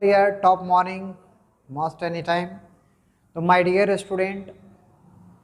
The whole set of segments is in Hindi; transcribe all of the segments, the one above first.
Dear top morning, most any time। तो माय डियर स्टूडेंट,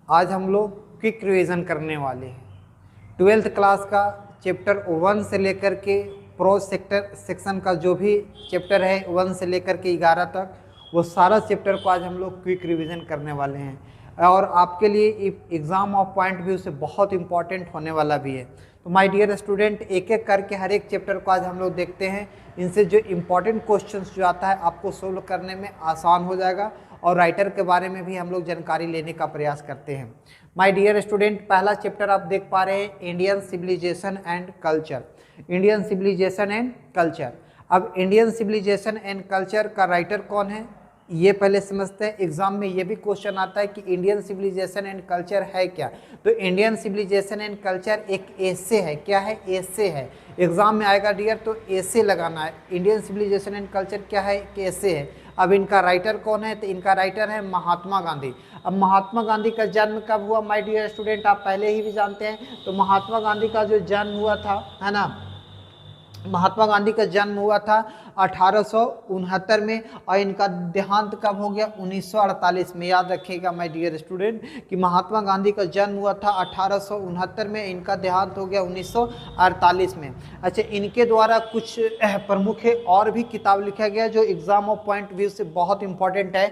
आज हम लोग क्विक रिवीजन करने वाले हैं 12th क्लास का चैप्टर 1 से लेकर के प्रो सेक्शन का जो भी चैप्टर है 1 से लेकर के 11 तक, वो सारा चैप्टर को आज हम लोग क्विक रिवीजन करने वाले हैं और आपके लिए एग्ज़ाम ऑफ पॉइंट व्यू से बहुत इंपॉर्टेंट होने वाला भी है। तो माय डियर स्टूडेंट, एक एक करके हर एक चैप्टर को आज हम लोग देखते हैं। इनसे जो इम्पॉर्टेंट क्वेश्चंस जो आता है आपको सोल्व करने में आसान हो जाएगा और राइटर के बारे में भी हम लोग जानकारी लेने का प्रयास करते हैं। माय डियर स्टूडेंट, पहला चैप्टर आप देख पा रहे हैं Indian civilisation and culture. Indian civilisation and culture. अब इंडियन सिविलाइजेशन एंड कल्चर का राइटर कौन है ये पहले समझते हैं। एग्जाम में ये भी क्वेश्चन आता है कि इंडियन सिविलाइजेशन एंड कल्चर है क्या। तो इंडियन सिविलाइजेशन एंड कल्चर एक एसे है। क्या है? एसे है। एग्जाम में आएगा डियर तो एसे लगाना है। इंडियन सिविलाइजेशन एंड कल्चर क्या है? एक एसे है। अब इनका राइटर कौन है? तो इनका राइटर है महात्मा गांधी। अब महात्मा गांधी का जन्म कब हुआ माय डियर स्टूडेंट? आप पहले ही भी जानते हैं। तो महात्मा गांधी का जो जन्म हुआ था, है ना, महात्मा गांधी का जन्म हुआ था 1869 में और इनका देहांत कब हो गया? 1948 में। याद रखिएगा माय डियर स्टूडेंट कि महात्मा गांधी का जन्म हुआ था 1869 में, इनका देहांत हो गया 1948 में। अच्छा, इनके द्वारा कुछ प्रमुख और भी किताब लिखा गया जो एग्जाम ऑफ पॉइंट व्यू से बहुत इंपॉर्टेंट है।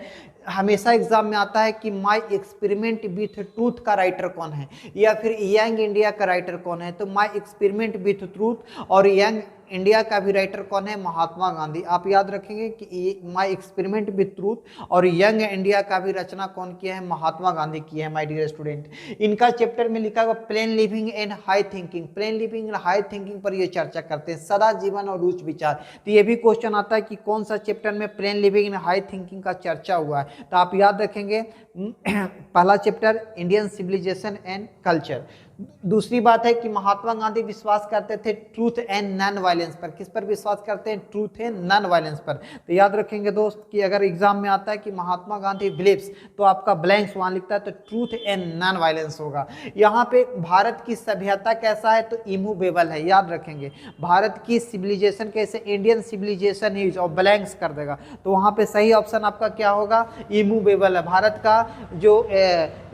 हमेशा एग्जाम में आता है कि माय एक्सपेरिमेंट विथ ट्रूथ का राइटर कौन है या फिर यंग इंडिया का राइटर कौन है। तो माय एक्सपेरिमेंट विथ ट्रूथ और यंग इंडिया का भी राइटर कौन है? महात्मा गांधी। आप याद रखेंगे कि माय एक्सपेरिमेंट विथ ट्रूथ और यंग इंडिया का भी रचना कौन किया है? महात्मा गांधी की है माय डियर स्टूडेंट। इनका चैप्टर में लिखा हुआ plane living and high thinking. Plane living and high thinking पर ये चर्चा करते हैं, सदा जीवन और उच्च विचार। तो ये भी क्वेश्चन आता है कि कौन सा चैप्टर में plain living and high thinking का चर्चा हुआ है। तो आप याद रखेंगे पहला chapter Indian civilisation and culture. दूसरी बात है कि महात्मा गांधी विश्वास करते थे ट्रूथ एंड नॉन वायलेंस पर। किस पर विश्वास करते हैं? ट्रूथ एंड नॉन वायलेंस पर। तो याद रखेंगे दोस्त कि अगर एग्जाम में आता है कि महात्मा गांधी बिलीव्स, तो आपका ब्लैंक्स वहां लिखता है तो ट्रूथ एंड नॉन वायलेंस होगा। यहाँ पे भारत की सभ्यता कैसा है? तो इमूवेबल है। याद रखेंगे भारत की सिविलाइजेशन कैसे? इंडियन सिविलाइजेशन इज, और ब्लैंक्स कर देगा तो वहाँ पे सही ऑप्शन आपका क्या होगा? इमूवेबल है। भारत का जो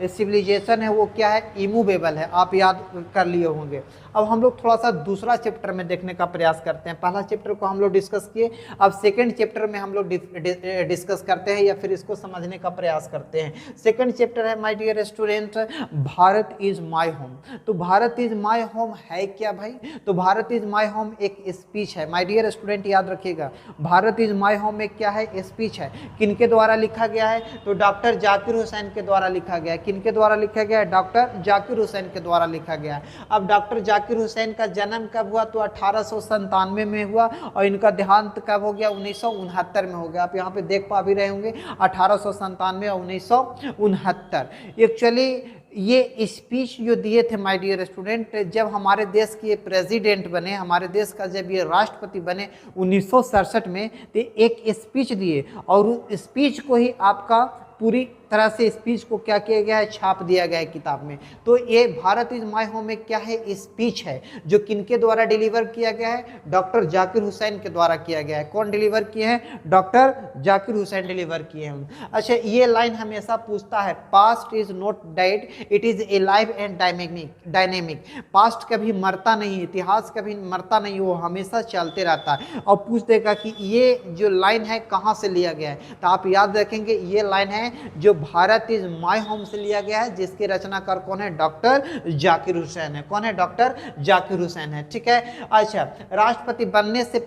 सिविलाइजेशन है वो क्या है? इमूवेबल है। आप याद कर लिए होंगे। अब हम लोग थोड़ा सा दूसरा चैप्टर में देखने का प्रयास करते हैं। पहला चैप्टर को हम लोग डिस्कस किए, अब सेकंड चैप्टर में हम लोग डिस्कस करते हैं या फिर इसको समझने का प्रयास करते हैं। सेकंड चैप्टर है my dear student Bharat is my home. तो भारत इज माय होम है क्या भाई? तो भारत इज माय होम एक स्पीच है माय डियर स्टूडेंट। याद रखिएगा भारत इज माय होम एक क्या है? स्पीच है। किनके द्वारा लिखा गया है? तो डॉक्टर जाकिर हुसैन के द्वारा लिखा गया है। किनके द्वारा लिखा गया है? डॉक्टर जाकिर हुसैन के द्वारा लिखा गया है। अब डॉक्टर जाकिर हुसैन का जन्म कब हुआ? तो 1897 में हुआ और इनका देहांत कब हो गया? 1969 में हो गया। आप यहाँ पे देख पा भी रहे होंगे 1897 और 1969। एक्चुअली ये स्पीच जो दिए थे माय डियर स्टूडेंट, जब हमारे देश के प्रेसिडेंट बने, हमारे देश का जब ये राष्ट्रपति बने 1967 में, तो एक स्पीच दिए और उस स्पीच को ही आपका पूरी तरह से स्पीच को क्या किया गया है? छाप दिया गया है किताब में। तो ये भारत इज माय होम में क्या है? स्पीच है जो किनके द्वारा डिलीवर किया गया है? डॉक्टर जाकिर हुसैन के द्वारा किया गया है। कौन डिलीवर किए हैं? डॉक्टर जाकिर हुसैन डिलीवर किए हैं। अच्छा, ये लाइन हमेशा पूछता है past is not dead, it is a live and dynamic. Past कभी मरता नहीं, इतिहास कभी मरता नहीं, वो हमेशा चलते रहता है। और पूछ देगा कि ये जो लाइन है कहाँ से लिया गया है? तो आप याद रखेंगे ये लाइन है जो भारत इज माय होम से लिया गया है, जिसके रचनाकार कौन है? डॉक्टर जाकिर हुसैन है। कौन है? डॉक्टर जाकिर हुसैन है। ठीक है। अच्छा, राष्ट्रपति बनने से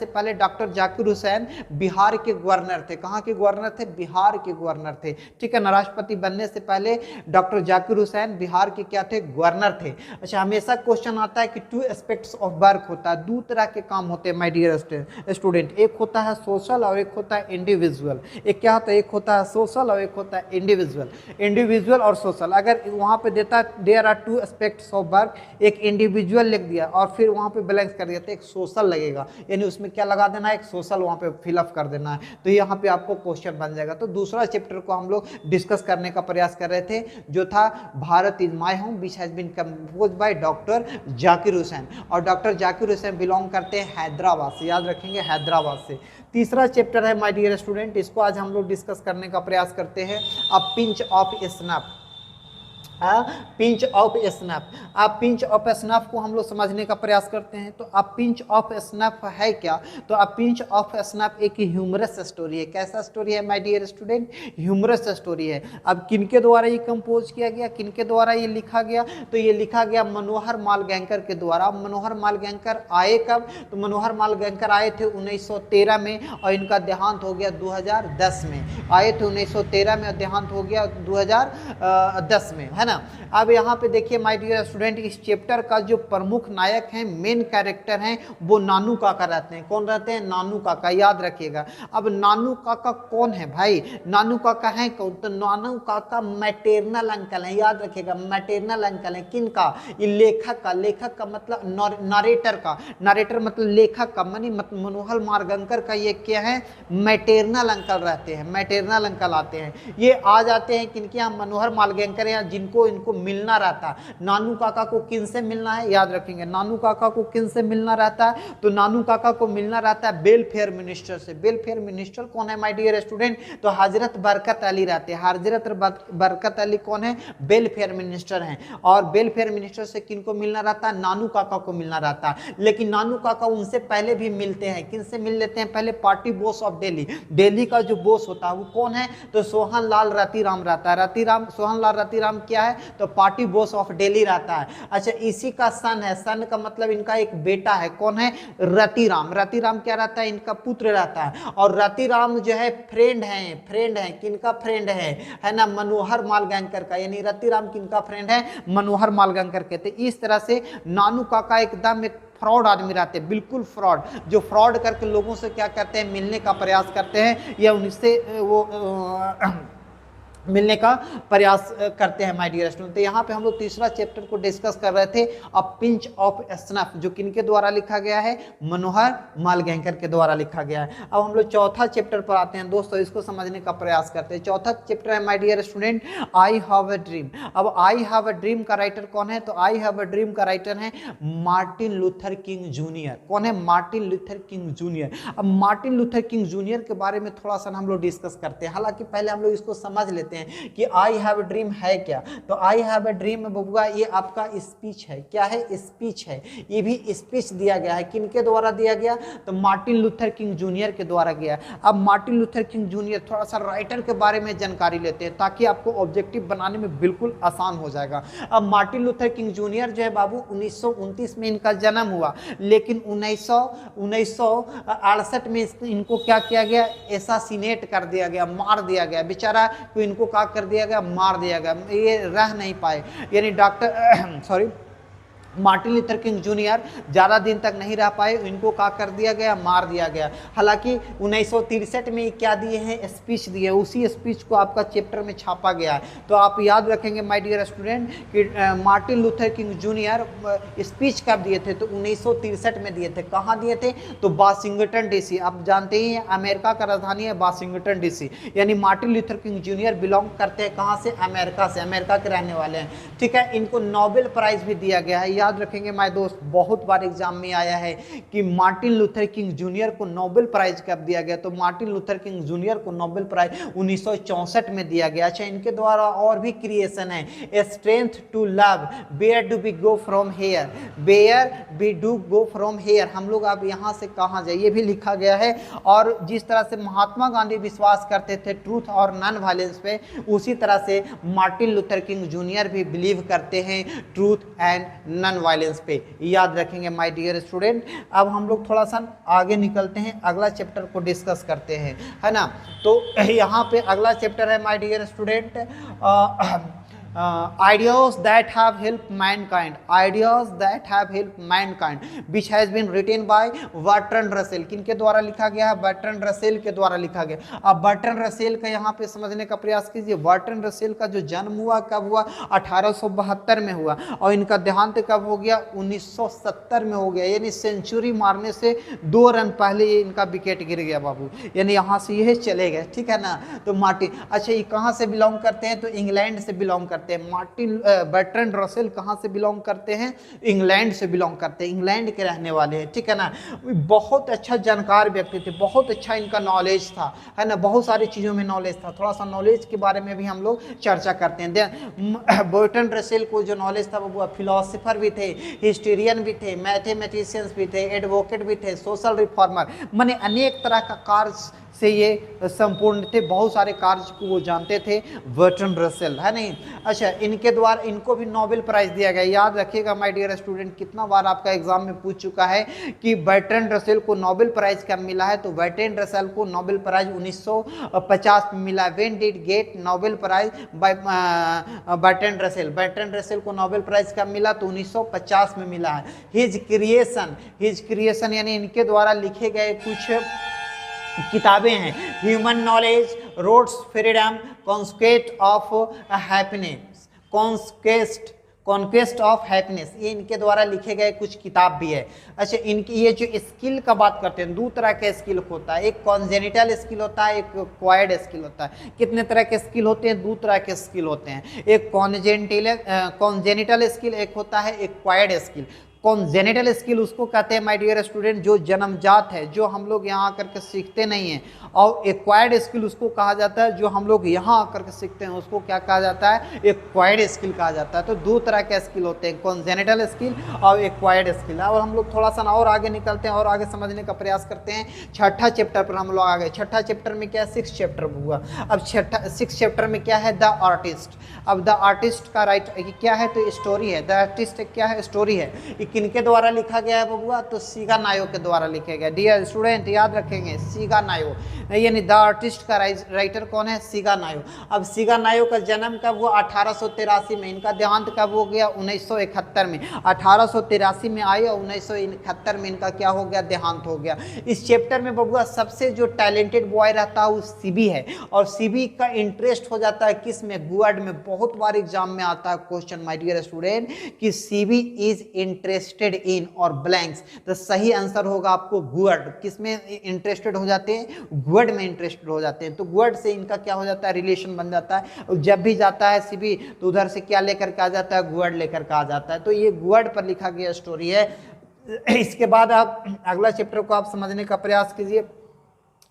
पहले डॉक्टर जाकिर हुसैन बिहार के गवर्नर थे। कहाँ के गवर्नर थे? बिहार के गवर्नर थे। ठीक है ना। राष्ट्रपति बनने से पहले डॉक्टर जाकिर हुसैन बिहार के क्या थे? गवर्नर थे। अच्छा, हमेशा क्वेश्चन आता है कि टू एस्पेक्ट्स ऑफ वर्क होता है, दो तरह के काम होते हैं माय डियर स्टूडेंट। एक होता है सोशल और एक होता है इंडिविजुअल। एक क्या होता है? एक होता है सोशल और एक होता है इंडिविजुअल। इंडिविजुअल और सोशल, अगर वहाँ पे देता there are two aspects of work, एक इंडिविजुअल लिख दिया और फिर वहाँ पे ब्लैंक्स कर दिया तो एक सोशल लगेगा, यानी उसमें क्या लगा देना है? एक सोशल वहाँ पे फिलअप कर देना है। तो यहाँ पे आपको क्वेश्चन बन जाएगा। तो दूसरा चैप्टर को हम लोग डिस्कस करने का प्रयास कर रहे थे जो था Bharat is my home which has been compose by doctor Zakir Hussain. और डॉक्टर जाकिर हुसैन बिलोंग करते हैं हैदराबाद से। याद रखेंगे हैदराबाद से। तीसरा चैप्टर है माय डियर स्टूडेंट, इसको आज हम लोग डिस्कस करने का प्रयास करते हैं, a pinch of snap. Pinch of snap. आप पिंच ऑफ स्नैप को हम लोग समझने का प्रयास करते हैं। तो अब पिंच ऑफ स्नैप है क्या? तो अब पिंच ऑफ स्नैप एक ह्यूमरस स्टोरी है। कैसा स्टोरी है my dear student? Humorous story है। अब किनके द्वारा ये कंपोज किया गया, किनके द्वारा ये लिखा गया? तो ये लिखा गया मनोहर मालगांकर के द्वारा। मनोहर मालगांकर आए कब? तो मनोहर मालगांकर आए थे 1913 में और इनका देहांत हो गया 2010 में। आए थे 1913 में और देहांत हो गया 2010 में, है ना। अब यहाँ पे देखिए माय डियर स्टूडेंट, इस चैप्टर का जो प्रमुख नायक हैं, मेन कैरेक्टर हैं, वो नानू काका रहते हैं। कौन रहते हैं? नानू काका, याद रखिएगा। अब नानू काका कौन है भाई? नानू काका है कौन? तो नानू काका मैटरनल अंकल है, याद रखिएगा, मैटरनल अंकल है। किन का? ये लेखक का। लेखक का मतलब नरेटर का। नरेटर मतलब लेखक का, मानी मनोहर मालगांकर का ये क्या है? मैटरनल अंकल रहते हैं, मैटरनल अंकल आते हैं। ये आ जाते हैं किनके यहाँ? मनोहर मालगांकर यहाँ, जिनको इनको मिलना रहता है। नानू काका को किन से मिलना है? याद रखेंगे, नानू काका को किन से मिलना रहता है? तो नानू काका को मिलना रहता है वेलफेयर मिनिस्टर से। वेलफेयर मिनिस्टर कौन है माय डियर स्टूडेंट? तो हजरत बरकत अली रहते हैं। हजरत बरकत अली कौन है? वेलफेयर मिनिस्टर हैं। और वेलफेयर मिनिस्टर से किनको मिलना रहता है? नानू काका को मिलना रहता है। लेकिन नानू काका उनसे पहले भी मिलते हैं। किन से मिल लेते हैं? पहले party boss of Delhi, Delhi का जो बॉस होता है वो कौन है? तो सोहन लाल रतिराम रहता है। सोहन लाल रतिराम क्या है? तो पार्टी बॉस ऑफ दिल्ली रहता है। अच्छा, इसी का सन है। सन का मतलब इनका एक बेटा है। कौन है? रतिराम। रतिराम क्या रहता है? इनका पुत्र रहता है। और रतिराम जो है फ्रेंड है किनका फ्रेंड है ना? मनोहर मालगांकर का। यानी रतिराम किनका फ्रेंड है? मनोहर मालगांकर के। तो इस तरह से नानू काका एकदम एक फ्रॉड आदमी रहते हैं, बिल्कुल फ्रॉड, जो फ्रॉड करके लोगों से क्या करते हैं? मिलने का प्रयास करते हैं या उनसे वो मिलने का प्रयास करते हैं माय डियर स्टूडेंट। तो यहाँ पे हम लोग तीसरा चैप्टर को डिस्कस कर रहे थे, अ पिंच ऑफ स्नफ, जो किनके द्वारा लिखा गया है? मनोहर मालगांकर के द्वारा लिखा गया है। अब हम लोग चौथा चैप्टर पर आते हैं दोस्तों, इसको समझने का प्रयास करते हैं। चौथा चैप्टर है my dear student, I have a dream. अब आई हैव अ ड्रीम का राइटर कौन है? तो आई हैव अ ड्रीम का राइटर है मार्टिन लूथर किंग जूनियर। कौन है? Martin Luther King junior. अब मार्टिन लूथर किंग जूनियर के बारे में थोड़ा सा हम लोग डिस्कस करते हैं। हालांकि पहले हम लोग इसको समझ लेते हैं कि आई हैव अ ड्रीम है क्या। तो आई हैव अ ड्रीम बबुआ, ये आपका स्पीच है। क्या है? स्पीच है। ये भी स्पीच दिया गया है। किनके द्वारा दिया गया? तो मार्टिन लूथर किंग जूनियर के द्वारा गया। अब मार्टिन लूथर किंग जूनियर, थोड़ा सा राइटर के बारे में जानकारी लेते हैं ताकि आपको ऑब्जेक्टिव बनाने में बिल्कुल आसान हो जाएगा। अब मार्टिन लूथर किंग जूनियर जो है बाबू 1929 में इनका जन्म हुआ, लेकिन 1968 में इनको क्या किया गया? एसासिनेट कर दिया गया, मार दिया गया। बेचारा को इनको क्या कर दिया गया? मार दिया गया। ये रह नहीं पाए, यानी doctor sorry Martin Luther King junior ज़्यादा दिन तक नहीं रह पाए, इनको क्या कर दिया गया? मार दिया गया। हालांकि 1963 में क्या दिए हैं? स्पीच दिए। उसी स्पीच को आपका चैप्टर में छापा गया है। तो आप याद रखेंगे माय डियर स्टूडेंट कि Martin Luther King junior speech कब दिए थे? तो 1963 में दिए थे। कहाँ दिए थे? तो वाशिंगटन डीसी। आप जानते ही हैं अमेरिका का राजधानी है वाशिंगटन डीसी। यानी Martin Luther King junior belong करते हैं कहाँ से? अमेरिका से, अमेरिका के रहने वाले हैं। ठीक है, इनको नोबेल प्राइज भी दिया गया है। याद रखेंगे माय दोस्त, बहुत बार एग्जाम में आया है कि मार्टिन लूथर किंग जूनियर को नोबेल प्राइज कब दिया गया? तो मार्टिन लूथर किंग जूनियर को नोबेल प्राइज 1964 में दिया गया। अच्छा, इनके द्वारा और भी क्रिएशन है, a strength to love, where do we go from here, where we do go from here, हम लोग अब यहाँ से कहाँ जाए, ये भी लिखा गया है। और जिस तरह से महात्मा गांधी विश्वास करते थे ट्रूथ और नॉन वायलेंस पे, उसी तरह से मार्टिन लूथर किंग जूनियर भी बिलीव करते हैं ट्रूथ एंड नॉन वायलेंस पे। याद रखेंगे माय डियर स्टूडेंट। अब हम लोग थोड़ा सा आगे निकलते हैं, अगला चैप्टर को डिस्कस करते हैं, है ना। तो यहाँ पे अगला चैप्टर है my dear student, ideas that have helped mankind, ideas that have helped mankind, which has been written by Bertrand Russell. किनके द्वारा लिखा गया है? बर्ट्रैंड रसेल के द्वारा लिखा गया। अब बर्ट्रैंड रसेल का यहाँ पे समझने का प्रयास कीजिए। बर्ट्रैंड रसेल का जो जन्म हुआ कब हुआ? 1872 में हुआ और इनका देहांत कब हो गया? 1970 में हो गया। यानी सेंचुरी मारने से 2 रन पहले ये इनका विकेट गिर गया बाबू, यानी यहाँ से ये चले गए। ठीक है ना। तो मार्टिन, अच्छा ये कहाँ से बिलोंग करते हैं? तो इंग्लैंड से बिलोंग करते करते हैं। मार्टिन बर्ट्रैंड रसेल कहाँ से बिलोंग करते हैं? इंग्लैंड से बिलोंग करते हैं, इंग्लैंड के रहने वाले हैं, ठीक है ना। बहुत अच्छा जानकार व्यक्ति थे, बहुत अच्छा इनका नॉलेज था, है ना, बहुत सारी चीज़ों में नॉलेज था। थोड़ा सा नॉलेज के बारे में भी हम लोग चर्चा करते हैं। बर्ट्रैंड रसेल को जो नॉलेज था वो फिलोसोफर भी थे, हिस्टोरियन भी थे, मैथमेटिशियंस भी थे, एडवोकेट भी थे, सोशल रिफॉर्मर, माने अनेक तरह का कार्य से ये संपूर्ण थे, बहुत सारे कार्य को वो जानते थे बर्ट्रैंड रसेल, है नहीं। अच्छा, इनके द्वारा इनको भी नोबेल प्राइज दिया गया। याद रखिएगा माय डियर स्टूडेंट, कितना बार आपका एग्जाम में पूछ चुका है कि बर्ट्रैंड रसेल को नोबेल प्राइज कब मिला है? तो बर्ट्रैंड रसेल को नोबेल प्राइज 1950 में मिला। When did get Nobel prize by Bertrand Russell? Bertrand Russell को नोबेल प्राइज कब मिला? तो 1950 में मिला है। हिज क्रिएशन यानी इनके द्वारा लिखे गए कुछ किताबें हैं। Human knowledge, roads freedom, conquest of happiness, ये इनके द्वारा लिखे गए कुछ किताब भी है। अच्छा, इनकी ये जो स्किल का बात करते हैं, दो तरह के स्किल होता है, एक कॉन्जेनिटल स्किल होता है, एक क्वायर्ड स्किल होता है। कितने तरह के स्किल होते हैं? दो तरह के स्किल होते हैं, एक कॉन्जेनिटल स्किल, एक होता है एक क्वायर्ड स्किल। कॉन्जेनिटल स्किल उसको कहते हैं माय डियर स्टूडेंट जो जन्मजात है, जो हम लोग यहाँ आकर के सीखते नहीं हैं। और एक्वायर्ड स्किल उसको कहा जाता है जो हम लोग यहाँ आकर के सीखते हैं, उसको क्या कहा जाता है? एक्वायर्ड स्किल कहा जाता है। तो दो तरह के स्किल होते हैं, कॉन्जेनिटल स्किल और एक्वायर्ड स्किल। और हम लोग थोड़ा सा और आगे निकलते हैं और आगे समझने का प्रयास करते हैं। छठा चैप्टर पर हम लोग आ गए। छठा चैप्टर में क्या है? 6th चैप्टर हुआ। अब 6th चैप्टर में क्या है? The artist. अब द आर्टिस्ट का राइटर क्या है? तो स्टोरी है। द आर्टिस्ट क्या है? स्टोरी है। किनके द्वारा लिखा गया है बबुआ? तो सीगा नायो के द्वारा लिखा गया। डियर स्टूडेंट याद रखेंगे, सीगा नायो, यानी द आर्टिस्ट का राइटर कौन है? सीगा नायो। अब सीगा नायो का जन्म कब हुआ? 1883 में। इनका देहांत कब हो गया? 1971 में। 1883 में आए और 1971 में इनका क्या हो गया? देहांत हो गया। इस चैप्टर में बबुआ सबसे जो टैलेंटेड बॉय रहता है वो सीबी है, और सीबी का इंटरेस्ट हो जाता है किस में? गुअर्ड में। बहुत बार एग्जाम में आता है क्वेश्चन माय डियर स्टूडेंट कि सीबी इज इंटरेस्टेड इन और ब्लैंक्स। तो सही आंसर होगा आपको गुअर्ड। किस में इंटरेस्टेड हो जाते हैं? गुअर्ड में इंटरेस्टेड हो जाते हैं। तो गुअर्ड से इनका क्या हो जाता है? रिलेशन बन जाता है। और जब भी जाता है सीबी तो उधर से क्या लेकर के आ जाता है? गुअर्ड लेकर के आ जाता है। तो ये गुअर्ड पर लिखा गया स्टोरी है। इसके बाद आप अगला चैप्टर को आप समझने का प्रयास कीजिए।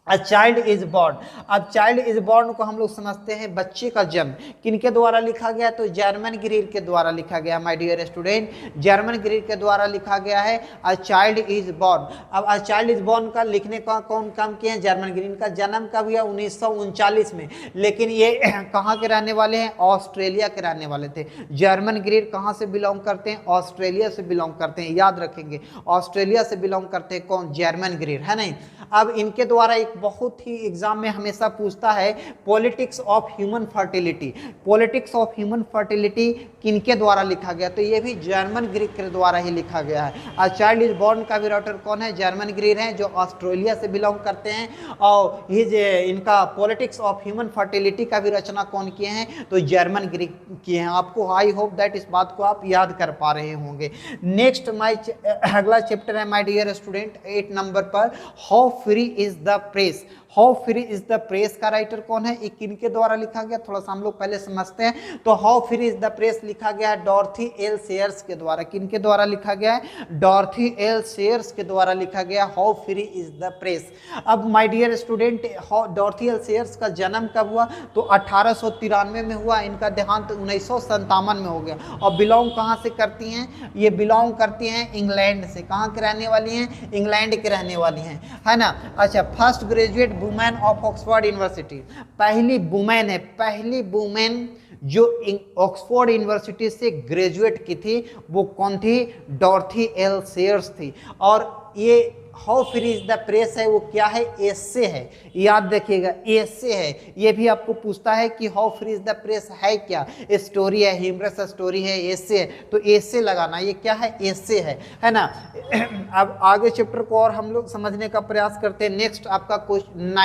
A child is born. अब चाइल्ड इज बॉर्न को हम लोग समझते हैं बच्चे का जन्म। किनके द्वारा लिखा गया? तो जर्मन ग्रीर के द्वारा लिखा गया my dear student. Germaine Greer के द्वारा लिखा गया है अ चाइल्ड इज बॉर्न। अब अ चाइल्ड इज बॉर्न का लिखने का कौन काम किए हैं? German Greer. का जन्म कब हुआ? 1939 में। लेकिन ये कहाँ के रहने वाले हैं? ऑस्ट्रेलिया के रहने वाले थे। जर्मन ग्रीर कहाँ से बिलोंग करते हैं? ऑस्ट्रेलिया से बिलोंग करते हैं। याद रखेंगे, ऑस्ट्रेलिया से बिलोंग करते हैं कौन? जर्मन ग्रीर, है नहीं। अब इनके द्वारा एक बहुत ही एग्जाम में हमेशा पूछता है politics of human fertility. Politics of human fertility किनके द्वारा लिखा गया? तो ये भी जर्मन ग्रीक के द्वारा ही लिखा गया है। अ चाइल्ड इज बॉर्न का भी राइटर कौन है? जर्मन ग्रीक है, जो ऑस्ट्रेलिया से बिलोंग करते हैं। और ये इनका पॉलिटिक्स ऑफ ह्यूमन फर्टिलिटी का भी रचना कौन किए हैं? तो जर्मन ग्रीक किए हैं। आपको आई होप दैट इस बात को आप याद कर पा रहे होंगे। नेक्स्ट अगला चैप्टर है माय डियर स्टूडेंट 8 नंबर पर, how free is the press. How free is the press का राइटर कौन है? ये किनके द्वारा लिखा गया? थोड़ा सा हम लोग पहले समझते हैं। तो how free is the press लिखा गया है डॉर्थी एल सेयर्स के द्वारा। किनके द्वारा लिखा गया है? डॉर्थी एल सेयर्स के द्वारा लिखा गया how free is the press. अब my dear student Dorothy L Sayers का जन्म कब हुआ? तो 1893 में हुआ। इनका देहांत 1957 में हो गया। और बिलोंग कहाँ से करती हैं? ये बिलोंग करती हैं इंग्लैंड से। कहाँ के रहने वाली हैं? इंग्लैंड के रहने वाली हैं, है ना। अच्छा, first graduate women of Oxford university. पहली वुमेन है, पहली वुमेन जो ऑक्सफोर्ड यूनिवर्सिटी से ग्रेजुएट की थी वो कौन थी? डॉर्थी एल सेयर्स थी। और ये how free is the press है वो क्या है? एसे है। याद रखिएगा, एसे है। ये भी आपको पूछता है कि how free is the press है क्या? स्टोरी है, ह्यूमरस स्टोरी है, एसे है। तो एसे लगाना, ये क्या है? एसे है ना। अब आगे चैप्टर को और हम लोग समझने का प्रयास करते हैं। नेक्स्ट आपका क्वेश्चन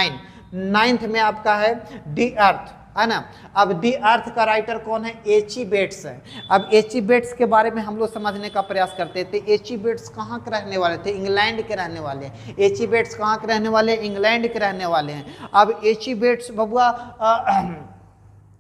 9th में आपका है दी अर्थ, है ना। अब दी अर्थ का राइटर कौन है? एच.ई. बेट्स है। अब एच.ई. बेट्स के बारे में हम लोग समझने का प्रयास करते थे। एच.ई. बेट्स कहाँ के रहने वाले थे? इंग्लैंड के रहने वाले हैं। एच.ई. बेट्स कहाँ के रहने वाले? इंग्लैंड के रहने वाले हैं। अब एच.ई. बेट्स बबुआ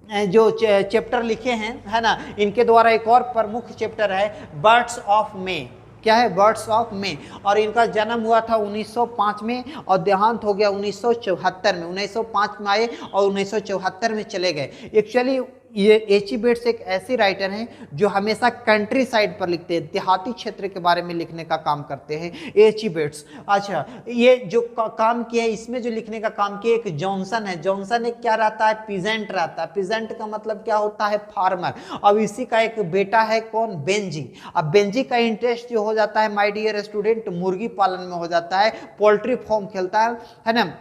जो चैप्टर लिखे हैं, है ना, इनके द्वारा एक और प्रमुख चैप्टर है बर्ड्स ऑफ मे। क्या है? Birds of May. और इनका जन्म हुआ था 1905 में और देहांत हो गया 1974 में। 1905 में आए और 1974 में चले गए। एक्चुअली ये एच.ई. बेट्स एक ऐसी राइटर हैं जो हमेशा कंट्री साइड पर लिखते हैं, देहाती क्षेत्र के बारे में लिखने का काम करते हैं एच.ई. बेट्स। अच्छा, ये जो काम किया है, इसमें जो लिखने का काम किया एक जॉनसन है। जॉनसन एक क्या रहता है? पीजेंट रहता है। पीजेंट का मतलब क्या होता है? फार्मर। अब इसी का एक बेटा है कौन? बेंजी। अब बेंजी का इंटरेस्ट जो हो जाता है माय डियर स्टूडेंट मुर्गी पालन में हो जाता है, पोल्ट्री फार्म खेलता है ना।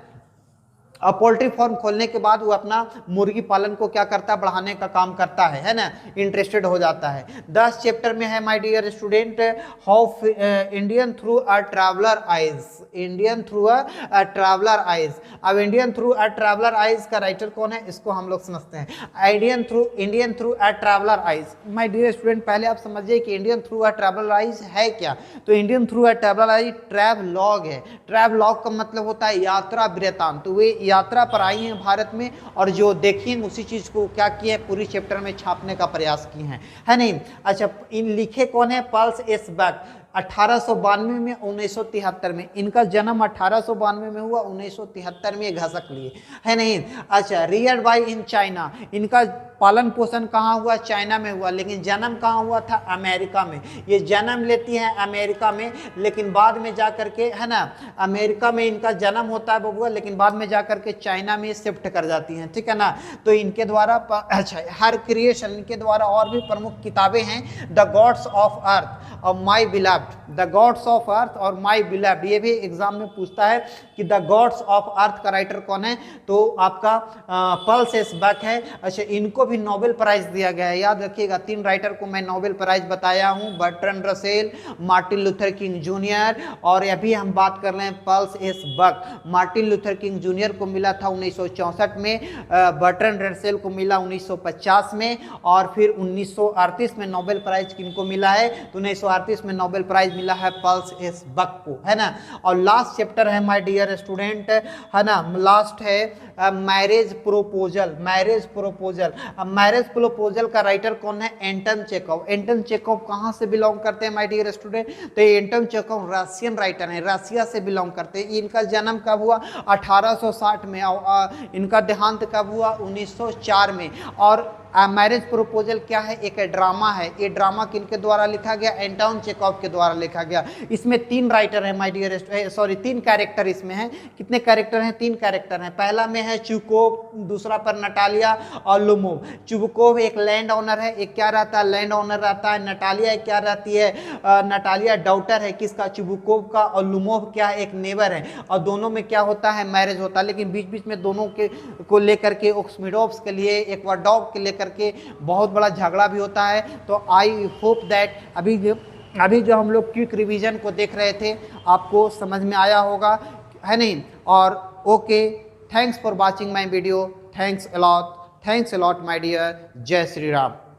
अब पोल्ट्री फार्म खोलने के बाद वो अपना मुर्गी पालन को क्या करता है? बढ़ाने का काम करता है ना, इंटरेस्टेड हो जाता है। 10 चैप्टर में है my dear student how Indian through a traveller eyes. Indian through a traveller eyes. अब Indian through a traveller eyes का राइटर कौन है, इसको हम लोग समझते हैं। Indian through a traveller eyes. My dear student पहले आप समझिए कि Indian through a traveller eyes है क्या। तो Indian through a traveller eyes travelogue है। ट्रैवलॉग का मतलब होता है यात्रा वृत्तांत। तो वे यात्रा पर आई हैं भारत में और जो देखिए उसी चीज को क्या किए हैं, पूरी चैप्टर में छापने का प्रयास किए हैं, है नहीं। अच्छा, इन लिखे कौन है? पर्ल्स एस बक। 1892 में 1973 में इनका जन्म 1892 में हुआ, 1973 में घसक लिए, है नहीं। अच्छा, रियर्ड बाय इन चाइना। इनका पालन पोषण कहाँ हुआ? चाइना में हुआ, लेकिन जन्म कहाँ हुआ था? अमेरिका में। ये जन्म लेती हैं अमेरिका में, लेकिन बाद में जा करके, है ना, अमेरिका में इनका जन्म होता है बबुआ, लेकिन बाद में जा करके चाइना में शिफ्ट कर जाती हैं, ठीक है ना। तो इनके द्वारा अच्छा, हर क्रिएशन, इनके द्वारा और भी प्रमुख किताबें हैं, द गॉड्स ऑफ अर्थ और my beloved. The gods of earth और माई बिलव्ड, ये भी एग्जाम में पूछता है कि द गॉड्स ऑफ अर्थ का राइटर कौन है, तो आपका पर्ल्स एस बक है। अच्छा, इनको भी नोबेल प्राइज दिया गया है, याद रखिएगा। 3 राइटर को मैं नोबेल प्राइज बताया हूं, Bertrand Russell, Martin Luther King junior, और अभी हम बात कर रहे हैं Pearls S Buck. Martin Luther King junior को मिला था 1964 में, बर्ट्रैंड रसेल को मिला 1950 में, और फिर 1938 में नोबेल प्राइज किनको मिला है? तो 1938 में नोबेल प्राइज मिला है पर्ल्स एस बक को, है ना। और लास्ट चैप्टर है माय डियर स्टूडेंट, है ना, लास्ट है मैरिज प्रोपोजल। Marriage proposal. अब मैरिज प्रोपोजल का राइटर कौन है? एंटन चेखव। एंटन चेखव कहाँ से बिलोंग करते हैं माय डियर स्टूडेंट? तो एंटन चेखव रशियन राइटर हैं, रशिया से बिलोंग करते हैं। इनका जन्म कब हुआ? 1860 में। इनका देहांत कब हुआ? 1904 में। और मैरिज प्रोपोजल क्या है? एक ड्रामा है। ये ड्रामा किनके द्वारा लिखा गया? एंटन चेखव के द्वारा लिखा गया। इसमें 3 राइटर हैं माय डियर, सॉरी 3 कैरेक्टर इसमें हैं। कितने कैरेक्टर हैं? 3 कैरेक्टर हैं। पहला में है चुबकोव, दूसरा पर नटालिया और लुमोव। चुबकोव एक लैंड ओनर है, एक क्या रहता है? लैंड ओनर रहता है। नटालिया क्या रहती है? नटालिया डॉटर है किसका? चुबकोव का। और लुमोव क्या है? एक नेबर है। और दोनों में क्या होता है? मैरिज होता है। लेकिन बीच बीच में दोनों के को लेकर के, ओक्समिडोव्स के लिए, एक्वाडोर के लेकर के बहुत बड़ा झगड़ा भी होता है। तो आई होप दैट अभी जो हम लोग क्विक रिवीजन को देख रहे थे आपको समझ में आया होगा, है नहीं। और okay, thanks for watching my video. Thanks a lot my dear. जय श्री राम।